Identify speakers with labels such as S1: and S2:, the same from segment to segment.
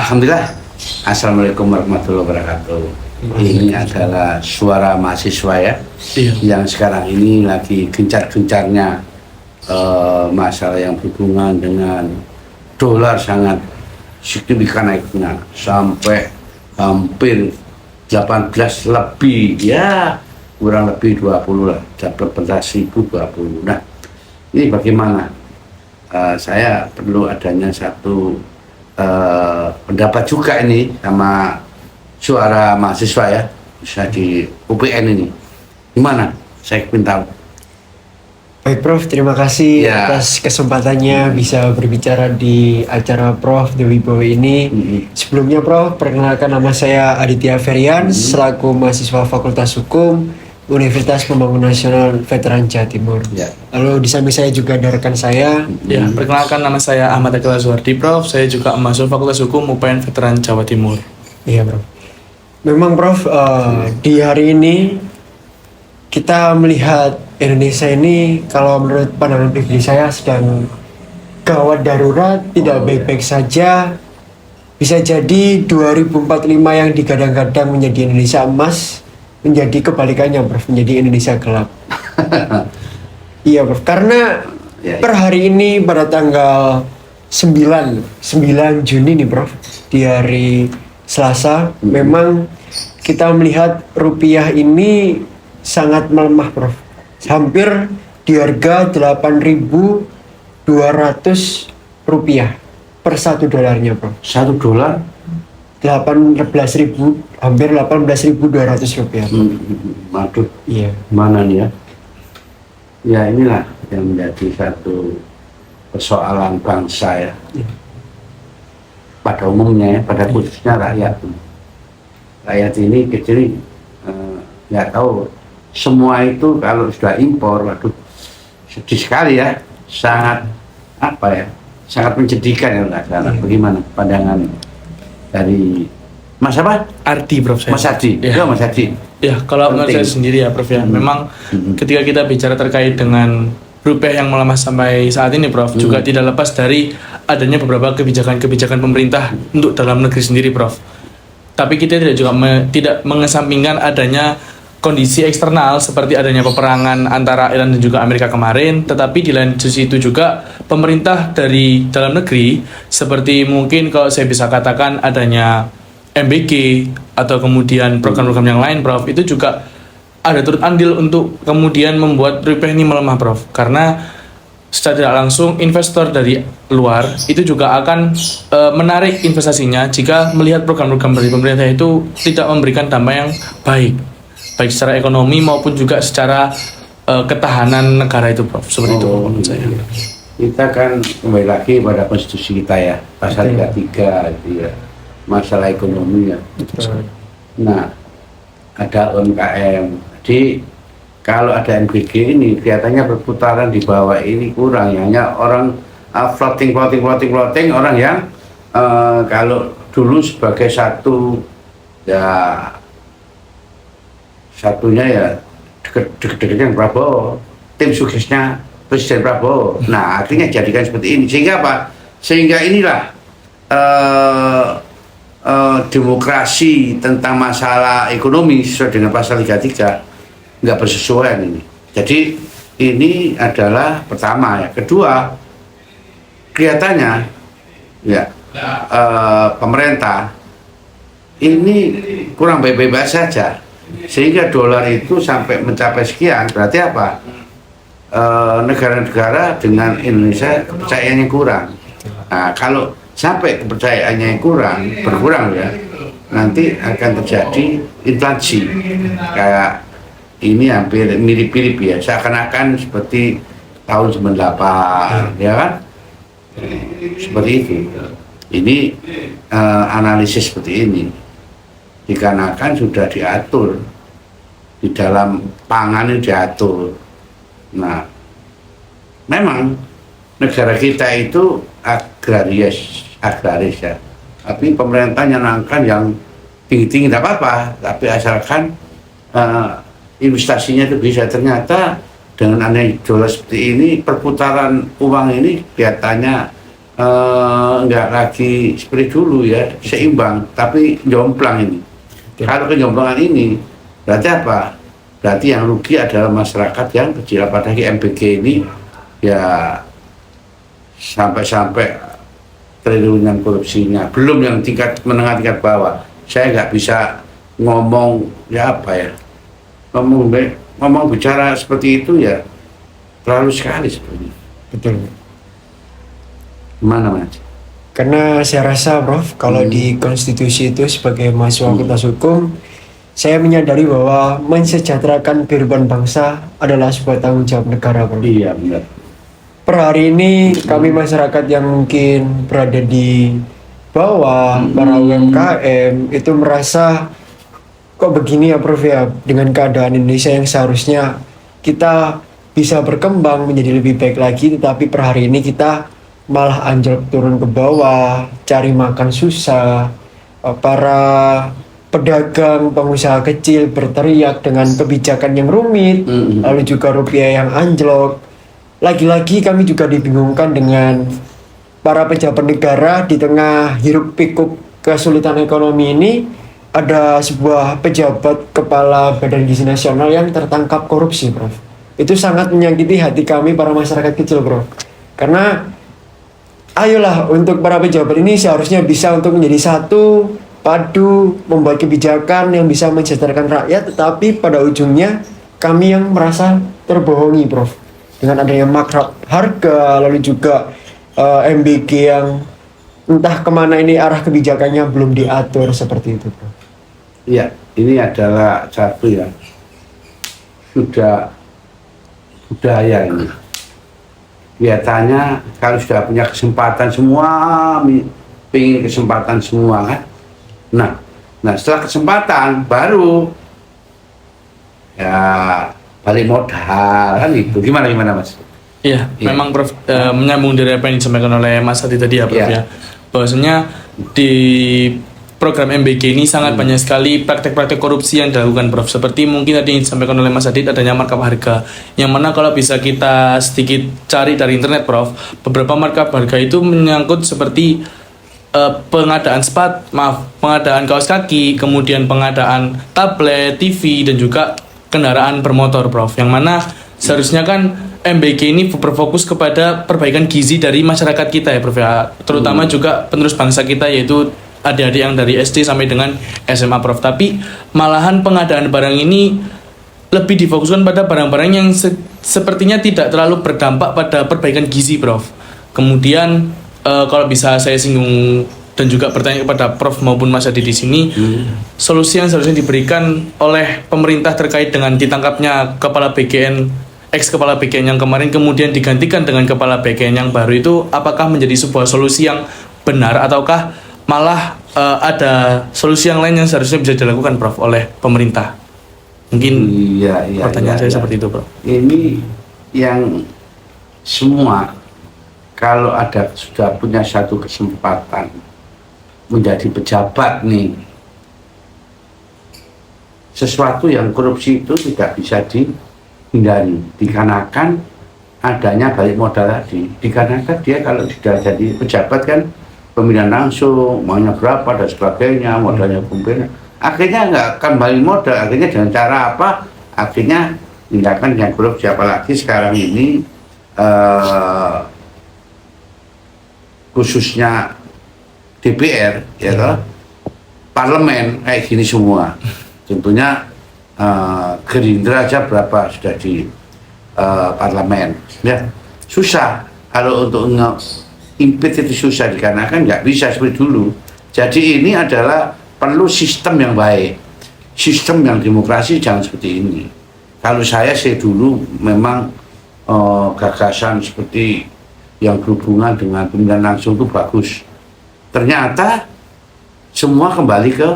S1: Alhamdulillah. Assalamualaikum warahmatullahi wabarakatuh. Ini adalah suara mahasiswa ya, yang sekarang ini lagi gencar-gencarnya masalah yang berhubungan dengan dolar sangat signifikan naiknya sampai hampir 18 lebih ya, kurang lebih 20 lah, 18.020. Nah, ini bagaimana? Saya perlu adanya satu pendapat juga ini sama suara mahasiswa ya, bisa di UPN ini. Gimana? Saya ingin tahu.
S2: Baik Prof, terima kasih atas kesempatannya bisa berbicara di acara Prof Dewi Bowo ini. Sebelumnya Prof, perkenalkan nama saya Aditya Ferian, selaku mahasiswa Fakultas Hukum Universitas Pembangunan Nasional Veteran Jawa Timur. Lalu di samping saya juga ada rekan saya.
S3: Perkenalkan nama saya Ahmad Akil Azwardi Prof, saya juga mahasiswa Fakultas Hukum UPN Veteran Jawa Timur.
S2: Iya Prof. Memang Prof, di hari ini kita melihat Indonesia ini, kalau menurut pandangan pribadi saya, sedang gawat darurat, tidak baik-baik saja. Bisa jadi 2045 yang digadang-gadang menjadi Indonesia emas menjadi kebalikannya Prof, menjadi Indonesia gelap. Iya Prof, karena per hari ini pada tanggal 9 Juni nih Prof, di hari Selasa, memang kita melihat rupiah ini sangat melemah Prof. Hampir di harga 8.200 rupiah per $1 Prof.
S1: $1?
S2: 18.000, hampir 18.200 rupiah.
S1: Waduh,
S2: iya.
S1: Mana nih ya? Ya inilah yang menjadi satu persoalan bangsa ya. Pada umumnya ya, pada khususnya rakyat. Rakyat ini kecil, nggak tahu. Semua itu kalau sudah impor, waduh, sedih sekali ya. Sangat apa ya? Sangat menyedihkan ya nggak salah. Bagaimana pandangan dari Mas apa?
S3: Ardi Prof saya.
S1: Mas Ardi. Ya Mas Ardi.
S3: Ya, kalau menurut saya sendiri ya Prof ya, memang ketika kita bicara terkait dengan rupiah yang melemah sampai saat ini Prof, juga tidak lepas dari adanya beberapa kebijakan-kebijakan pemerintah untuk dalam negeri sendiri Prof. Tapi kita tidak mengesampingkan adanya kondisi eksternal seperti adanya peperangan antara Iran dan juga Amerika kemarin, tetapi di lain sisi itu juga pemerintah dari dalam negeri, seperti mungkin kalau saya bisa katakan adanya MBG atau kemudian program-program yang lain Prof, itu juga ada turut andil untuk kemudian membuat rupiah ini melemah Prof, karena secara tidak langsung investor dari luar itu juga akan menarik investasinya jika melihat program-program dari pemerintah itu tidak memberikan dampak yang baik secara ekonomi maupun juga secara ketahanan negara itu Prof, seperti itu menurut saya.
S1: Kita kan kembali lagi pada konstitusi kita ya, pasal 33 itu ya, masalah ekonomi ya. Nah, ada UMKM. Jadi kalau ada MBG ini kelihatannya perputaran di bawah ini kurang ya, hanya orang floating orang yang kalau dulu sebagai satunya ya deket-deketnya Prabowo, tim suksesnya Presiden Prabowo. Nah, artinya jadikan seperti ini sehingga apa? Sehingga inilah demokrasi tentang masalah ekonomi sesuai dengan pasal 33 nggak bersesuaian ini. Jadi ini adalah pertama ya. Kedua, kelihatannya ya pemerintah ini kurang baik-baik saja, sehingga dolar itu sampai mencapai sekian. Berarti apa? Negara-negara dengan Indonesia kepercayaannya kurang. Nah, kalau sampai kepercayaannya berkurang ya, nanti akan terjadi inflasi. Kayak ini hampir mirip-mirip ya, seakan-akan seperti tahun 98 ya kan? Seperti itu. Ini analisis seperti ini dikarenakan sudah diatur di dalam pangan ini diatur. Nah, memang negara kita itu agraris ya, tapi pemerintah nyenangkan yang tinggi-tinggi tidak apa-apa, tapi asalkan investasinya itu bisa. Ternyata dengan aneh dolar seperti ini, perputaran uang ini kelihatannya nggak lagi seperti dulu ya, seimbang, tapi jomplang ini. Kalau kejomplangan ini berarti apa? Berarti yang rugi adalah masyarakat yang kecil, apalagi MBG ini ya sampai triliunan korupsinya, belum yang tingkat menengah tingkat bawah. Saya nggak bisa ngomong ya apa ya, ngomong bicara seperti itu ya terlalu sekali sebenarnya.
S2: Betul.
S1: Gimana Mas?
S2: Karena saya rasa Prof, kalau di konstitusi itu sebagai mahasiswa fakultas hukum, saya menyadari bahwa mensejahterakan kehidupan bangsa adalah sebuah tanggung jawab negara, Prof.
S1: Iya benar.
S2: Per hari ini kami masyarakat yang mungkin berada di bawah, para UMKM itu merasa kok begini ya Prof ya, dengan keadaan Indonesia yang seharusnya kita bisa berkembang menjadi lebih baik lagi, tetapi per hari ini kita malah anjlok turun ke bawah, cari makan susah. Para pedagang, pengusaha kecil berteriak dengan kebijakan yang rumit, lalu juga rupiah yang anjlok. Lagi-lagi kami juga dibingungkan dengan para pejabat negara di tengah hiruk pikuk kesulitan ekonomi ini. Ada sebuah pejabat kepala Badan Gizi Nasional yang tertangkap korupsi, Prof. Itu sangat menyakiti hati kami para masyarakat kecil, Prof. Karena ayolah, untuk para pejabat ini seharusnya bisa untuk menjadi satu, padu, membuat kebijakan yang bisa mensejahterakan rakyat, tetapi pada ujungnya kami yang merasa terbohongi, Prof. Dengan adanya makrab harga, lalu juga MBG yang entah kemana ini arah kebijakannya belum diatur seperti itu, Prof.
S1: Ya, ini adalah satu ya, sudah budaya ini. Biasanya kalau sudah punya kesempatan semua, ingin kesempatan semua kan. Nah setelah kesempatan baru ya balik modal kan itu. Gimana Mas?
S3: Iya, memang Prof, menyambung dari apa yang disampaikan oleh Mas Adi tadi ya Prof ya. Bahwasanya di program MBG ini sangat banyak sekali praktek-praktek korupsi yang dilakukan Prof. Seperti mungkin tadi yang disampaikan oleh Mas Adit, adanya markup harga. Yang mana kalau bisa kita sedikit cari dari internet Prof, beberapa markup harga itu menyangkut seperti pengadaan pengadaan kaos kaki, kemudian pengadaan tablet, TV, dan juga kendaraan bermotor Prof. Yang mana seharusnya kan MBG ini berfokus kepada perbaikan gizi dari masyarakat kita ya Prof ya. Terutama juga penerus bangsa kita, yaitu adik-adik yang dari SD sampai dengan SMA Prof. Tapi malahan pengadaan barang ini lebih difokuskan pada barang-barang yang sepertinya tidak terlalu berdampak pada perbaikan gizi Prof. Kemudian kalau bisa saya singgung dan juga bertanya kepada Prof maupun Mas Adi di sini, solusi yang seharusnya diberikan oleh pemerintah terkait dengan ditangkapnya kepala BGN, ex kepala BGN yang kemarin kemudian digantikan dengan kepala BGN yang baru itu, apakah menjadi sebuah solusi yang benar ataukah malah ada solusi yang lain yang seharusnya bisa dilakukan Prof oleh pemerintah? Mungkin pertanyaan saya seperti itu Prof.
S1: Ini yang semua kalau ada sudah punya satu kesempatan menjadi pejabat nih, sesuatu yang korupsi itu tidak bisa dihindari, dikarenakan adanya balik modal tadi. Dikarenakan dia kalau sudah jadi pejabat kan pemilihan langsung, maunya berapa dan sebagainya, modalnya kumpulnya, akhirnya nggak akan balik modal. Akhirnya dengan cara apa? Akhirnya tindakan yang korupsi, apalagi sekarang ini khususnya DPR ya toh, parlemen kayak gini semua. Tentunya Gerindra aja berapa sudah di parlemen ya, susah kalau untuk impit itu susah, dikarenakan nggak bisa seperti dulu. Jadi ini adalah perlu sistem yang baik, sistem yang demokrasi, jangan seperti ini. Kalau saya sih dulu memang gagasan seperti yang berhubungan dengan pemilihan langsung itu bagus. Ternyata semua kembali ke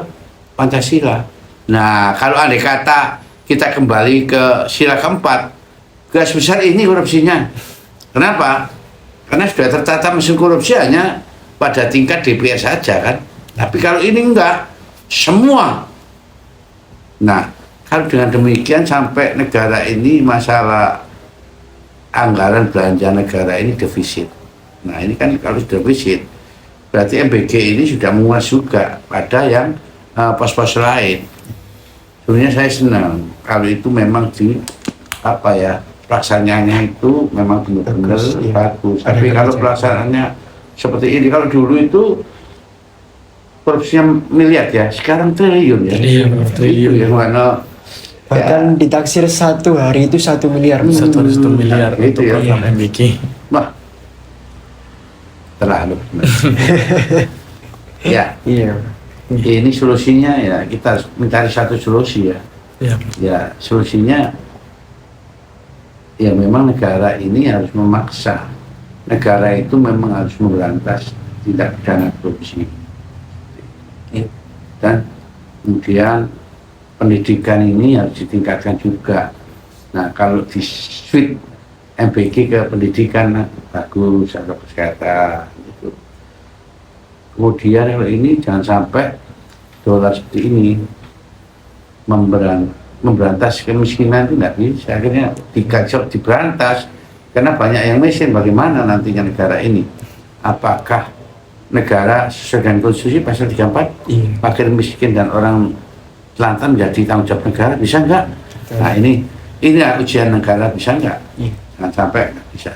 S1: Pancasila. Nah kalau andai kata kita kembali ke sila keempat, garis besar ini korupsinya. Kenapa? Karena sudah tertata mesin korupsi hanya pada tingkat DPR saja kan. Tapi kalau ini enggak, semua. Nah, kalau dengan demikian sampai negara ini masalah anggaran belanja negara ini defisit. Nah ini kan kalau sudah defisit, berarti MBG ini sudah menguas juga pada yang pos-pos lain. Sebenarnya saya senang kalau itu memang di apa ya, pelaksanaannya itu memang benar-benar bagus. Tapi kalau pelaksanaannya seperti ini, kalau dulu itu korupsinya miliar ya, sekarang triliun ya.
S3: Triliun.
S1: Yang mana
S2: Bahkan ditaksir satu hari itu 1 miliar.
S3: 1 miliar
S1: itu
S3: untuk
S1: ya.
S3: program MBG.
S1: Wah, terlalu. Ya,
S2: Iya.
S1: ini solusinya ya kita harus mencari satu solusi ya.
S3: Ya,
S1: Ya, solusinya ya memang negara ini harus memaksa. Negara itu memang harus memberantas tindak pidana korupsi. Dan kemudian pendidikan ini harus ditingkatkan juga. Nah, kalau di switch MBG ke pendidikan bagus, atau kesehatan gitu. Kemudian kalau ini jangan sampai dolar seperti ini memberantas kemiskinan itu tidak bisa. Akhirnya diberantas karena banyak yang miskin. Bagaimana nantinya negara ini? Apakah negara sesuai dengan konstitusi pasal 34 fakir miskin dan orang telantar menjadi tanggung jawab negara, bisa enggak? Nah ini ujian negara, bisa enggak? Jangan sampai bisa.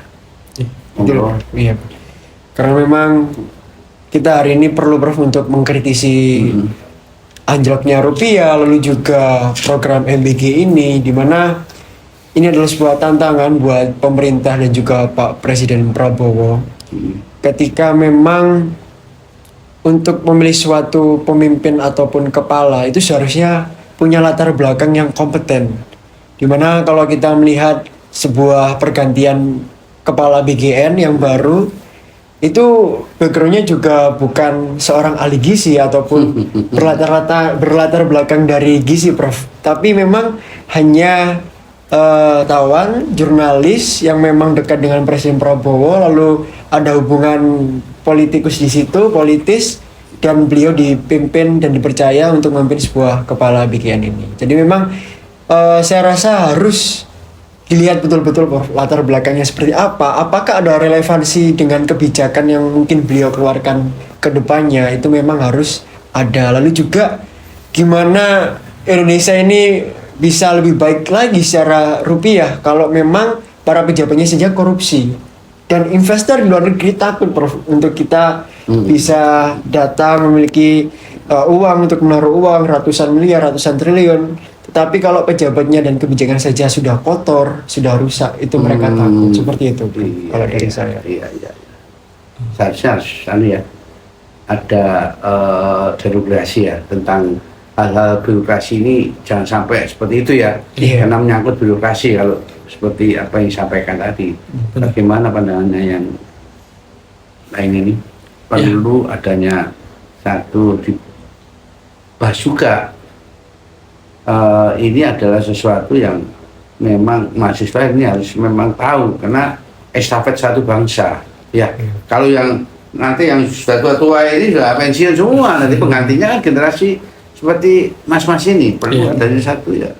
S2: Betul. Iya. Karena memang kita hari ini perlu Prof untuk mengkritisi anjloknya rupiah, lalu juga program MBG ini, di mana ini adalah sebuah tantangan buat pemerintah dan juga Pak Presiden Prabowo. Ketika memang untuk memilih suatu pemimpin ataupun kepala itu seharusnya punya latar belakang yang kompeten. Dimana kalau kita melihat sebuah pergantian kepala BGN yang baru, itu backgroundnya juga bukan seorang ahli gizi ataupun berlatar belakang dari gizi, Prof. Tapi memang hanya tawan, jurnalis yang memang dekat dengan Presiden Prabowo, lalu ada hubungan politikus di situ, politis, dan beliau dipimpin dan dipercaya untuk memimpin sebuah kepala BGN ini. Jadi memang saya rasa harus dilihat betul-betul latar belakangnya seperti apa. Apakah ada relevansi dengan kebijakan yang mungkin beliau keluarkan ke depannya, itu memang harus ada. Lalu juga gimana Indonesia ini bisa lebih baik lagi secara rupiah kalau memang para pejabatnya saja korupsi. Dan investor di luar negeri takut, Prof, untuk kita bisa datang memiliki uang untuk menaruh uang ratusan miliar, ratusan triliun. Tetapi kalau pejabatnya dan kebijakan saja sudah kotor, sudah rusak, itu mereka takut. Seperti itu, kalau dari saya.
S1: Iya. Seharusnya ya, ada deregulasi ya tentang hal-hal birokrasi ini, jangan sampai seperti itu ya. Karena menyangkut birokrasi, kalau seperti apa yang disampaikan tadi. Bagaimana pandangannya yang lain ini? Perlu adanya satu dibahas juga. Ini adalah sesuatu yang memang mahasiswa ini harus memang tahu, karena estafet satu bangsa. Ya, kalau yang nanti yang sudah tua-tua ini sudah pensiun semua, nanti penggantinya kan generasi seperti mas-mas ini. Perlu adanya satu ya.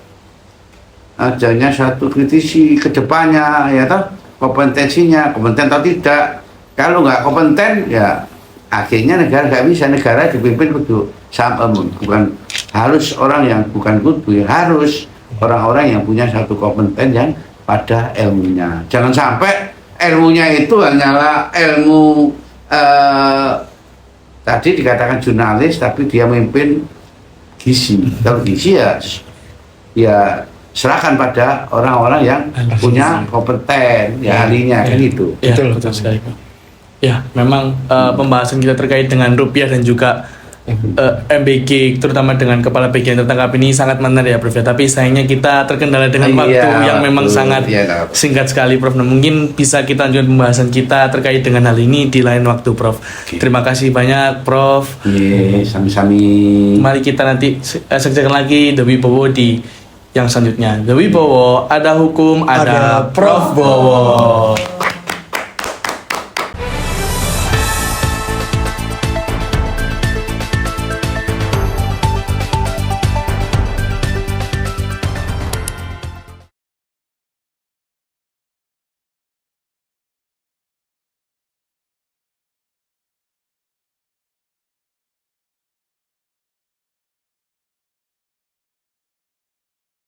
S1: Adanya satu kritisi ke depannya, ya toh, kompetensinya, kompeten atau tidak. Kalau nggak kompeten, ya akhirnya negara nggak bisa. Negara dipimpin kudu bukan harus orang yang bukan kudu, ya harus orang-orang yang punya satu kompeten yang pada ilmunya. Jangan sampai ilmunya itu hanyalah ilmu tadi dikatakan jurnalis, tapi dia memimpin gizi. Kalau gizi ya serahkan pada orang-orang yang punya kompeten, ya ahlinya kan itu.
S3: Ya, betul sekali, Pak. Ya, memang pembahasan kita terkait dengan rupiah dan juga MBG, terutama dengan kepala BGN tertangkap ini sangat menarik ya, Prof. Tapi sayangnya kita terkendala dengan waktu yang memang sangat singkat sekali, Prof. Nah, mungkin bisa kita lanjutkan pembahasan kita terkait dengan hal ini di lain waktu, Prof. Terima kasih banyak, Prof.
S1: Sami-sami.
S3: Mari kita nanti saksikan lagi The Wibowo di yang selanjutnya. The Wibowo, ada hukum, ada Prof. Bowo.